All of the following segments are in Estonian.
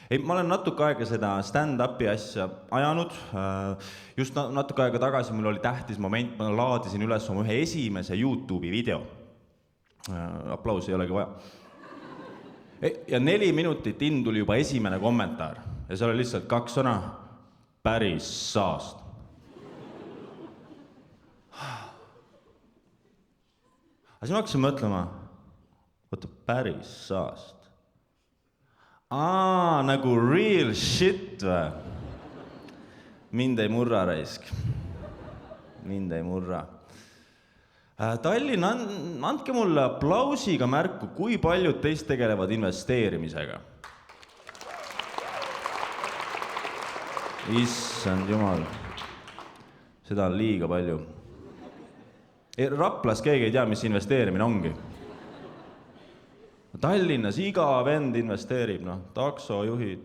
Ei, ma olen natuke aega seda stand-upi asja ajanud. Just natuke aega tagasi mul oli tähtis moment, ma laadisin üles oma ühe esimese YouTube'i video. Aplausi ei olegi vaja. Ja 4 minutit in tuli juba esimene kommentaar. Ja seal oli lihtsalt 2 sõna. Päris saast. Aga siis ma hakkasin mõtlema, võtta päris saast. Nagu real shit või? Mind ei murra, raisk. Mind ei murra. Tallinn, andke mulle aplausiga märku, kui paljud teist tegelevad investeerimisega. Issand jumal. Seda on liiga palju. Raplas keegi ei tea, mis investeerimine ongi. Tallinnas iga vend investeerib, taksojuhid,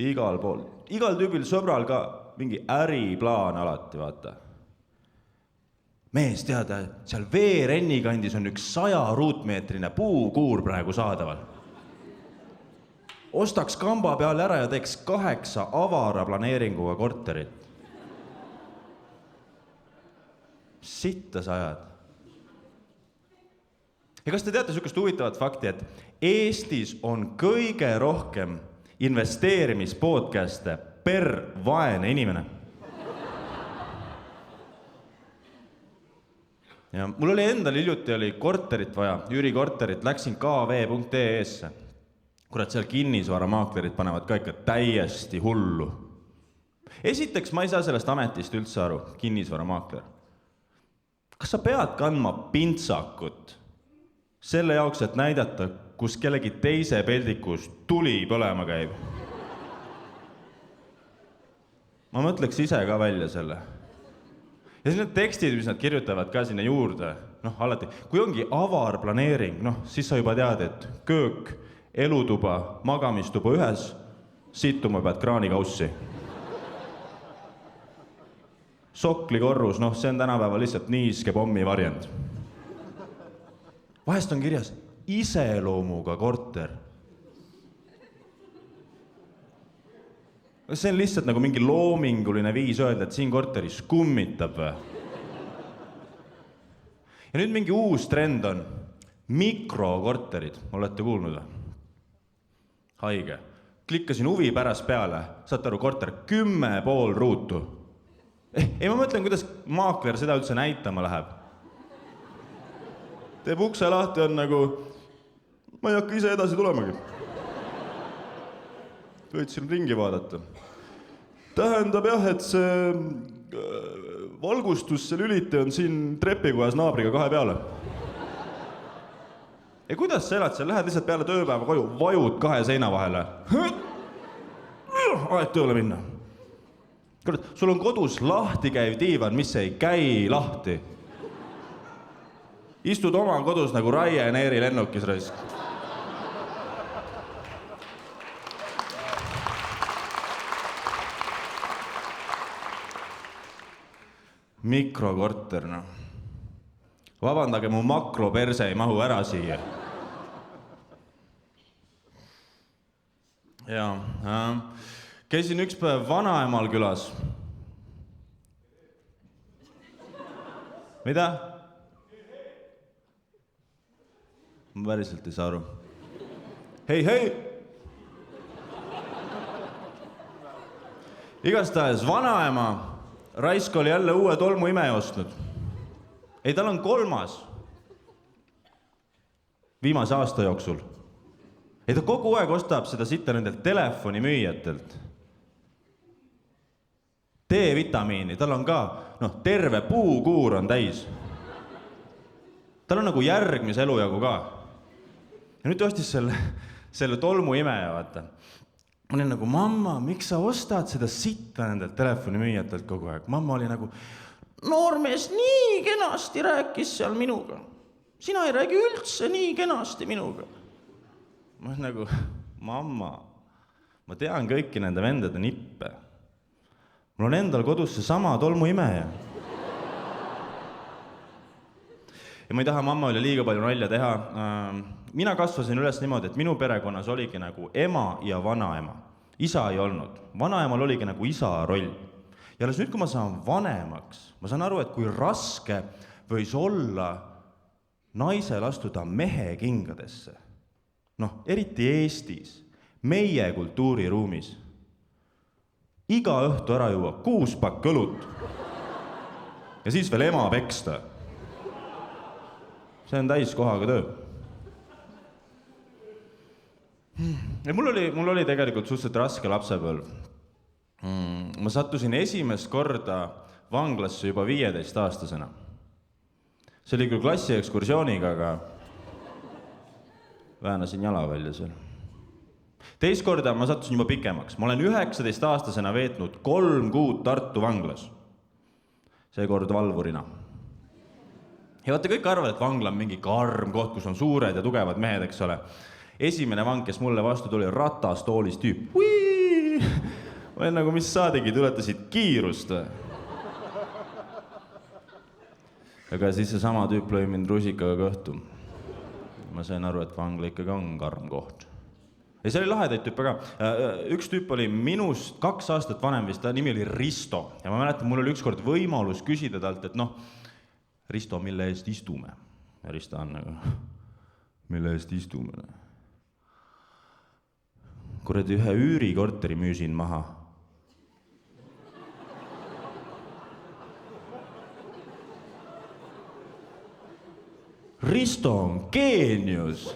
igal pool. Igal tüübil sõbral ka mingi äriplaan alati, vaata. Mees teada, seal Veerenni kandis on üks 100 ruutmeetrine puukuur praegu saadaval. Ostaks kamba peale ära ja teeks 8 avara planeeringuga korterit. Sitta sa ajad. Ja kas te teate sükest huvitavat fakti, et Eestis on kõige rohkem investeerimispodcaste per vaene inimene? Ja mul oli endal hiljuti oli korterit vaja, Jüri korterit, läksin kv.ee-sse. Kurat, seal kinnisvaramaaklerid panevad ka ikka täiesti hullu. Esiteks ma ei saa sellest ametist üldse aru, kinnisvaramaakler. Kas sa pead kandma pintsakut selle jaoks, et näidata, kus kellegi teise peldikus tuli põlema käib? Ma mõtleks ise ka välja selle. Ja siis need tekstid, mis nad kirjutavad ka sinna juurde, alati, kui ongi avar planeering, siis sa juba tead, et köök, elutuba, magamistuba ühes, sittuma pead kraanikaussi. Soklikorrus, see on tänapäeval lihtsalt niiske pommi varjend. Vahest on kirjas iseloomuga korter. See on lihtsalt nagu mingi loominguline viis öelda, et siin korteris kummitab või? Ja nüüd mingi uus trend on mikrokorterid. Olete kuulnud või? Haige. Klikkasin huvi pärast peale. Saate aru, korter 10,5 ruutu. Ei, ma mõtlen, kuidas maakler seda üldse näitama läheb. Teeb ukse lahti on nagu, ma ei hakka ise edasi tulemagi. Võitsin ringi vaadata. Tähendab jah, et see valgustus, see lülite on siin trepikojas naabriga 2 peale. Ja kuidas sa elad seal? Lähed lihtsalt peale tööpäeva koju, vajud 2 seina vahele. Aeg tööle minna. Kurat, sul on kodus lahti käiv diivan, mis ei käi lahti. Istud oma kodus nagu Ryanairi lennukis raisk. Mikrokorter, Vabandage, mu makroperse ei mahu ära siia. Ja, käisin üks päev vanaemal külas. Mida? Ma päriselt ei saa aru. Hei! Igastahes vanaema raisk oli jälle uue tolmuimeja ostnud. Ei, tal on 3. Viimase aasta jooksul. Ei, ta kogu aeg ostab seda sitta nendelt telefonimüüjatelt. D-vitamiini, tal on ka, terve puukuur on täis. Tal on nagu järgmise elujagu ka. Ja nüüd ostis selle tolmuimeja, vaata. Ma olin nagu, mamma, miks sa ostad seda sitta nendelt telefonimüüjatelt kogu aeg? Mamma oli nagu, noormees nii kenasti rääkis seal minuga. Sina ei räägi üldse nii kenasti minuga. Ma olin nagu, mamma, ma tean kõiki nende vendade nippe. Mul on endal kodus see sama tolmuimeja. Ja ma ei taha mamma üle liiga palju nalja teha. Mina kasvasin üles niimoodi, et minu perekonnas oligi nagu ema ja vanaema. isa ei olnud. Vanaemal oligi nagu isa roll. Ja alles nüüd, kui ma saan vanemaks, ma saan aru, et kui raske võis olla naisel astuda mehe kingadesse. Noh, eriti Eestis, meie kultuuriruumis. Iga õhtu ära juua 6 pakk õlut ja siis veel ema peksta. See on täiskohaga töö. Ja mul oli tegelikult suhteliselt raske lapsepõlv. Ma sattusin esimest korda vanglasse juba 15-aastasena. See oli küll klassi ekskursiooniga, aga väänasin jala välja seal. Teist korda ma sattusin juba pikemaks. Ma olen 19-aastasena veetnud 3 kuud Tartu vanglas. Seekord valvurina. Ja vaata, kõik arvavad, et vangla on mingi karm koht, kus on suured ja tugevad mehed, eks ole. Esimene vang, kes mulle vastu tuli, ratastoolis tüüp. Ma olen nagu, mis sa tegid, ületasid kiirust. Aga siis see sama tüüp lõi mind rusikaga kõhtu. Ma sain aru, et vangla ikkagi on karm koht. Ja see oli lahedaid tüüpe ka. Üks tüüp oli minust 2 aastat vanem vist, ta nimi oli Risto. Ja ma mäletan, mul oli ükskord võimalus küsida talt, et noh, Risto, mille eest istume? Ja Risto on nagu, mille eest istume? Kuradi ühe üürikorteri müüsin maha. Risto on geenius.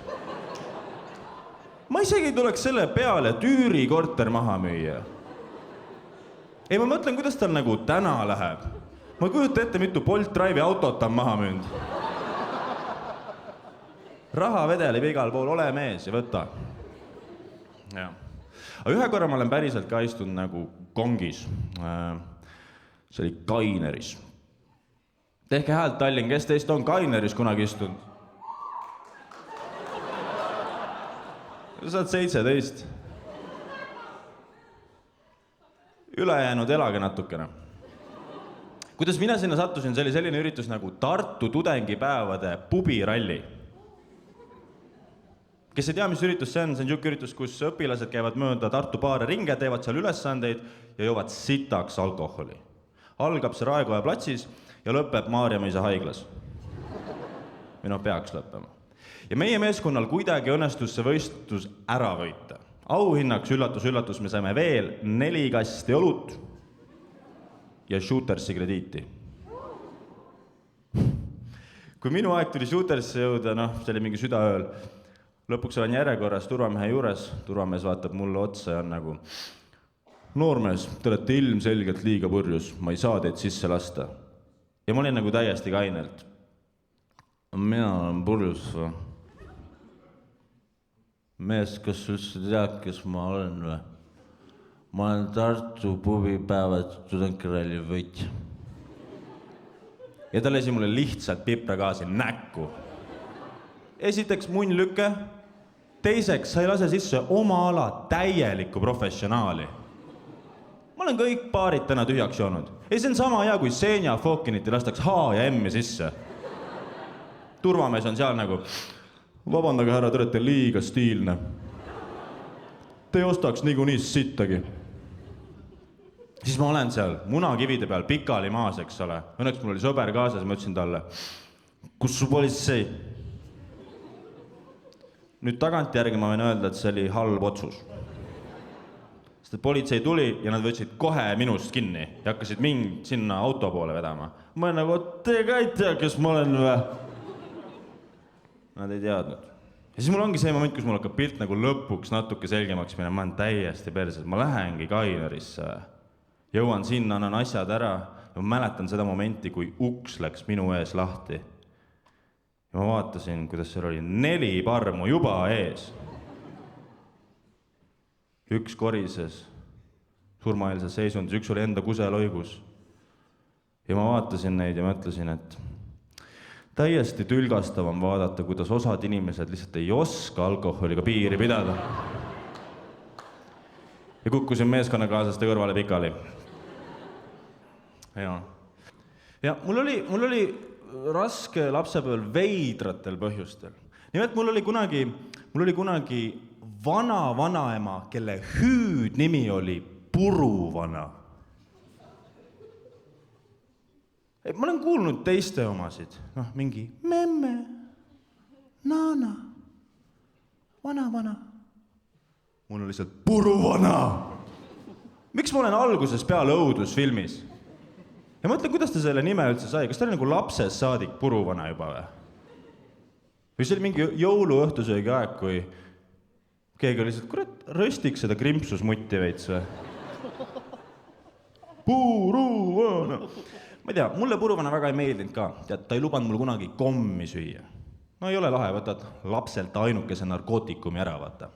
Ma isegi ei tuleks selle peale, et üürikorter maha müüa. Ei, ma mõtlen, kuidas tal nagu täna läheb. Ma kujuta ette, mitu Bolt Drive'i autot on maha müünud. Raha vedeleb igal pool, ole mees ja võta. Ja. Aga ühe korra ma olen päriselt ka istunud nagu kongis. See oli Kaineris. Tehke häält, Tallinn, kes teist on Kaineris kunagi istunud? Sa oled 17. Ülejäänud elage natukene. Kuidas mina sinna sattusin, see oli selline üritus nagu Tartu tudengipäevade pubiralli. Kes ei tea, mis üritus see on niisugune üritus, kus õpilased käivad mööda Tartu baare ringe, teevad seal ülesandeid ja joovad sitaks alkoholi. Algab see Raekoja platsis ja lõpeb Maarjamõisa haiglas. Või noh, peaks lõppema. Ja meie meeskonnal kuidagi õnnestus see võistlus ära võita. Auhinnaks, üllatus, me saime veel 4 kasti õlut ja Shootersi krediiti. Kui minu aeg tuli Shootersi jõuda, noh, see oli mingi südaööl, lõpuks olen järjekorras turvamehe juures, turvamees vaatab mulle otsa ja on nagu, noormees, te olete ilmselgelt liiga purjus, ma ei saa teid sisse lasta. Ja ma olin nagu täiesti kainelt. Mina olen purjus. Mees, kas üldse tead, kes ma olen või? Ma olen Tartu pubipäevad tudengiralli võitja. Ja ta lasi mulle lihtsalt pipragaasi näkku. Esiteks munn lükke, teiseks sa ei lase sisse oma ala täielikku professionaali. Ma olen kõik paarid täna tühjaks joonud. Ei, see on sama hea, kui Senja Fokiniti lastaks H ja M sisse. Turvamees on seal nagu, vabandage härra, te olete liiga stiilne. Te ei ostaks niikuinii sittagi. Siis ma olen seal munakivide peal pikali maas, eks ole. Õnneks mul oli sõber kaasas, ma ütlesin talle, kus su politsei? Nüüd tagantjärgi ma võin öelda, et see oli halb otsus. Sest et politsei tuli ja nad võtsid kohe minust kinni ja hakkasid mind sinna auto poole vedama. Ma olen nagu, te ka ei tea, kes ma olen või? Nad ei teadnud. Ja siis mul ongi see moment, kus mul hakkab pilt nagu lõpuks natuke selgemaks minema. Ma olen täiesti perses, ma lähengi Kainerisse. Jõuan sinna, annan asjad ära ja ma mäletan seda momenti, kui uks läks minu ees lahti. Ja ma vaatasin, kuidas seal oli 4 parmu juba ees. Üks korises surmaeelses seisundis, üks oli enda kuseloigus. Ja ma vaatasin neid ja mõtlesin, et täiesti tülgastav on vaadata, kuidas osad inimesed lihtsalt ei oska alkoholiga piiri pidada. Ja kukkusin meeskonnakaaslaste kõrvale pikali. Ja mul oli raske lapsepõlv veidratel põhjustel. Nimelt mul oli kunagi vanaema, kelle hüüdnimi oli Puruvana. Ma olen kuulnud teiste omasid, mingi memme, nana, vana. Mul on lihtsalt Puruvana. Miks ma olen alguses peale õudusfilmis? Ja mõtlen, kuidas ta selle nime üldse sai, kas ta oli nagu lapsest saadik Puruvana juba või? Või see oli mingi jõuluõhtusöögi aeg, kui keegi oli lihtsalt, kurat, röstiks seda krimpsusmutti veits või? Puruvana. Ma ei tea, mulle Puruvana väga ei meeldinud ka. Tead, ta ei lubanud mul kunagi kommi süüa. No ei ole lahe, võtad lapselt ainukese narkootikumi ära, vaata.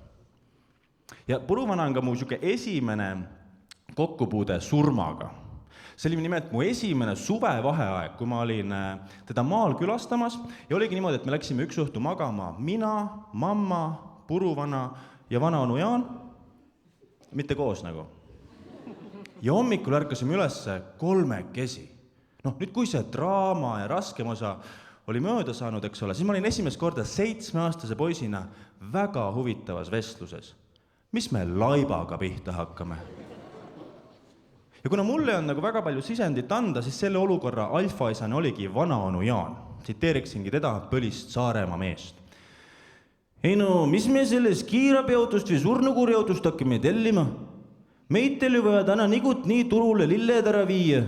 Ja Puruvana on ka mu esimene kokkupuude surmaga. See oli nimelt mu esimene suvevaheaeg, kui ma olin teda maal külastamas ja oligi niimoodi, et me läksime üks õhtu magama mina, mamma, Puruvana ja vanaonu Jaan. Mitte koos nagu. Ja hommikul ärkasime ülesse 3. Nüüd kui see draama ja raskem osa oli mööda saanud, eks ole, siis ma olin esimest korda 7-aastase poisina väga huvitavas vestluses. Mis me laibaga pihta hakkame? Ja kuna mulle on nagu väga palju sisendit anda, siis selle olukorra alfaisane oligi vanaonu Jaan. Tsiteeriksingi teda, Põlist Saaremaa meest. Ei no, mis me sellest kiirabiautust või surnukuuriautust hakkame tellima? Meid teil ju vaja täna nii turule lilled ära viia.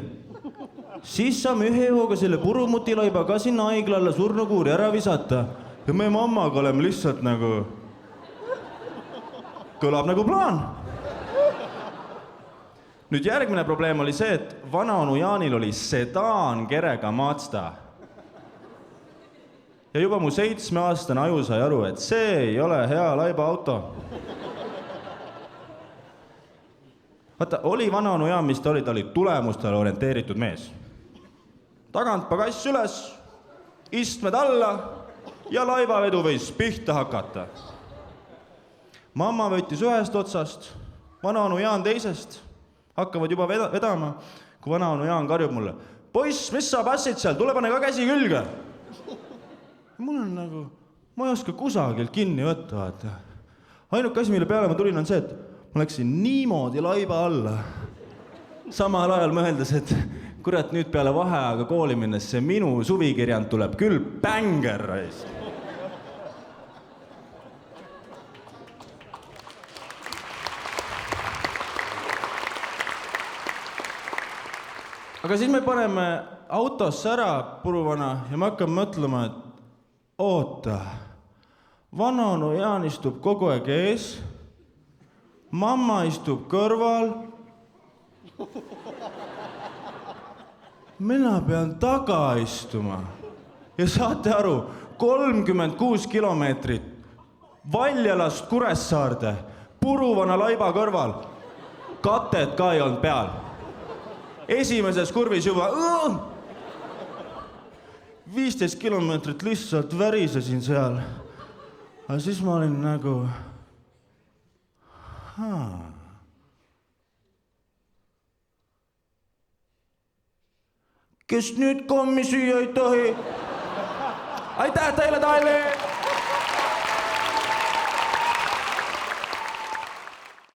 Siis saame ühe hooga selle purumutilaiba ka sinna haiglalla surnukuuri ära visata. Ja me mammaga oleme lihtsalt nagu... Kõlab nagu plaan. Nüüd järgmine probleem oli see, et vanaonu Jaanil oli sedaan kerega Mazda. Ja juba mu 7-aastane aju sai aru, et see ei ole hea laiba auto. Vaata, oli vanaonu Jaan, mis ta oli tulemustele orienteeritud mees. Tagant pagass üles, istmed alla ja laibavedu võis pihta hakata. Mamma võttis ühest otsast, vanaonu Jaan teisest, hakkavad juba vedama, kui vanaonu Jaan karjub mulle. Poiss, mis sa passid seal, tule pane ka käsi külge. Mul on nagu, ma ei oska kusagilt kinni võtta, vaata. Ainuke asi, mille peale ma tulin, on see, et ma läksin niimoodi laiba alla. Samal ajal mõeldes, et kurat, nüüd peale vaheaega kooli minnes see minu suvikirjand tuleb küll bänger reis. Aga siis me paneme autosse ära Puruvana ja me hakkame mõtlema, et oota, vanaonu Jaan istub kogu aeg ees, mamma istub kõrval, mina pean taga istuma. Ja saate aru, 36 kilomeetrit Valjalast Kuressaarde, Puruvana laiba kõrval. Katet ka ei olnud peal. Esimeses kurvis juba 15 kilomeetrit lihtsalt värisesin seal. Aga siis ma olin nagu... Kes nüüd kommi süüa ei tohi? Aitäh teile, Talli!